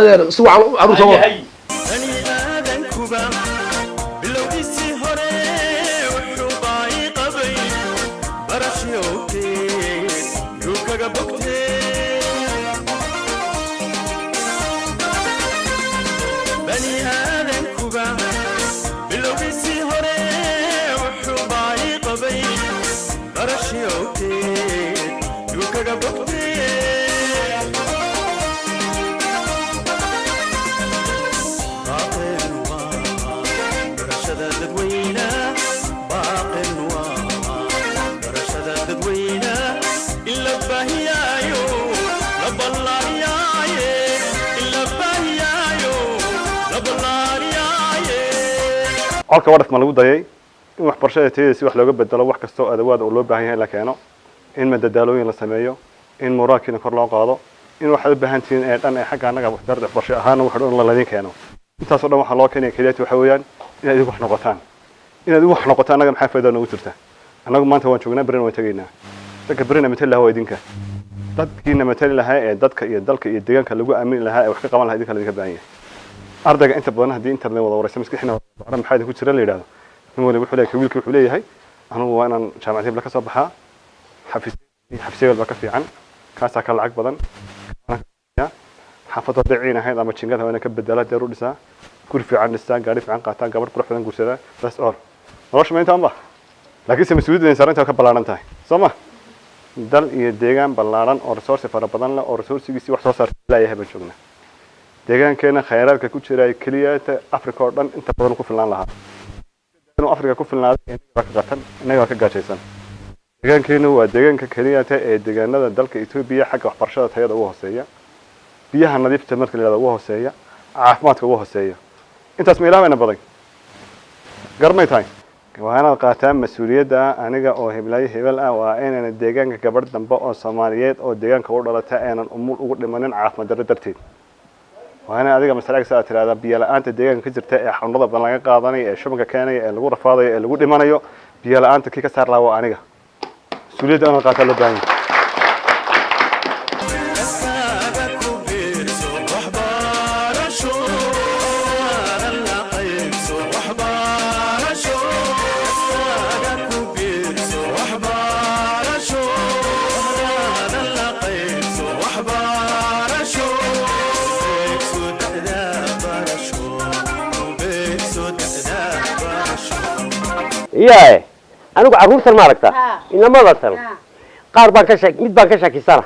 هذا سوى عروس والله halka waraf ma lagu dayay in wax barashada si wax looga bedelo wax kasto adawaad oo loo baahan yahay la keeno in madadaalooyin la sameeyo in muraakina kor loo qaado in wax u baahan tihiin ee dhan ay xagga anaga wax darda barasho ahaan wax dhan la ladin keeno intaas oo dhan waxa loo keenay kaliya waxa weeyaan inaad wax noqotaan anaga maxaa faa'iido noogu jirta anagu maanta waan joognaa barina waan tagaynaa dadka barina matal lahaa idinka dadkiina matal lahaa ee dadka iyo dalka iyo deegaanka lagu aamin lahaa ee wax ka qaban lahaa idinka laga baahan yahay ardayga inta badan hadii inta wada waraysan maskaxina waxa maxay ku jira leeyahay in wali wuxuu leeyahay wiilku wuxuu leeyahay anigu waa inaan jaamacad la ka soo baxaa xafiisyada ba ka fiican kaasa ka lacag badan xaafadda daciina ahayd ama jingada waa ka bedela deeru dhisaa guri fiican dhistaa gaari fiican qaataa gabar qurux badan guursada that's all nolosha maanta amba laakiin se mas'uuliyadda saarantaa ka balaaran tahay Soma dal iyo deegaan balaaran oo resource fara badan leh oo resource-giisi wax soo saarta leeyahay baan joognaa deegaankeena khayraadka ku jira ay kaliya Afrika oo dhan inta badan ku filan lahaa inuu Afrika ku filnaaday inaga ka gaajaysan deegaankeena waa deegaanka kaliya ee deegaanada dalka Itoobiya xagga waxbarashada tayada ugu hooseeya biyaha nadiifta marka la yiraahdo ugu hooseeya caafimaadka ugu hooseeya intaas ma ilaamayna badan garmay tahay waxaana qaataa mas'uuliyadda aniga oo hebel ah waa inaan deegaanka gabadh dambe oo Soomaaliyeed oo deegaanka u dhalatay aanan umul ugu dhimanin caafimaad darro darteed waana adiga mas'alaad ka tiraada biyo la'aanta deegaanka ka jirta ee xanuunada badan laga qaadanay ee shubanka keenay ee lagu rafaadayo ee lagu dhimanayo biyo la'aanta kii ka saar lahaa waa aniga mas'uuliyadda aan qaataa loo baahan ياه أنا بعرف ما ركته إنما مثلا قاربان كشك مد بان كشك سنة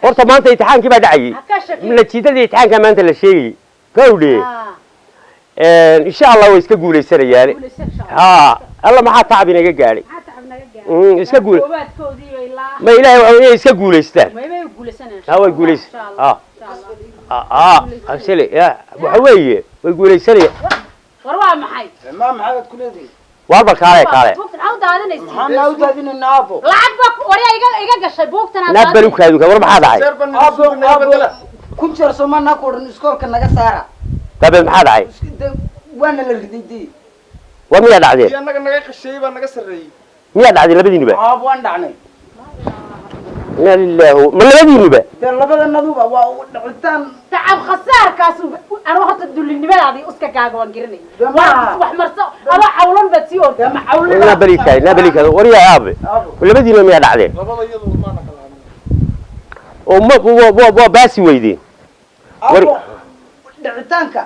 قلت ما أنت يتحان كي بدعي من الشيء ده يتحان كمان أنت الشيء قولي إن شاء الله ويسك قولي سر يعني الله ما حد تعبنا جالي يسك قولي ما إله يسك قولي استان هو يقولي أرسلي يا أبو حويه ويقولي سري وروا محي ما محمد كل ذي واربا كاره بوقت عود هذا نسي محمد عود هذا النابو لعبك وريا إيجا قشة بوقت أنا نبلو كذا ورا ما حدا عاي أبو كنت رسوما ناكل نسكور كنا قصارى طب ما حدا عاي وين اللي رديتي ومين هذا عادي أنا كنا قشة بنا قصري مين هذا عادي لبدي نبى أبو أندعني لا لله من لبدي نبى ده لبدا النذوبة وعدتان تعب خسار كاسو أنا وقت الدول النبال هذه أسكا كاغو وانجرني واحد مرسو أنا حولون بتسيور ده حولون نبلي كذا وريا أبي ولا بدي نوم يا عادي لبدا يدو ما نكلم وما باسي ويدين أبو عدتانك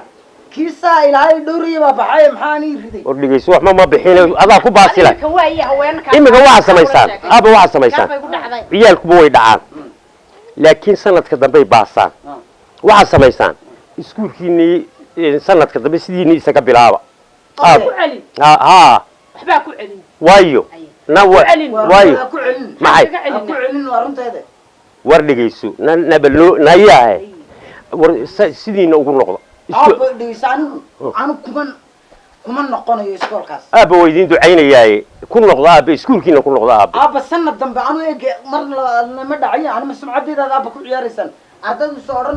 كيسا إلهي دوري بحاي محاني ردي ورجع سوح ما بحين هذا كوب باسيلا إما كواحد سميسان أبو واحد سميسان ريال كبوي دعان لكن سنة كذا بي باسان واحد سميسان سكول كيني سنة كذا بس ديني سكبيلها ها حباكو علم وايو نوع وايو معي ورجع سو نبلو نياه سيدين أقول نقطة أبو ديسانو أنا كمان نقطة يسكول كاس أبو ويدين دعينا ياي كل نقطة أبو سكول كنا كل نقطة أبو السنة دم بعنو إيه مرة لما دعيا أنا مسمع عديد هذا أبو كل يارسن عدد صورن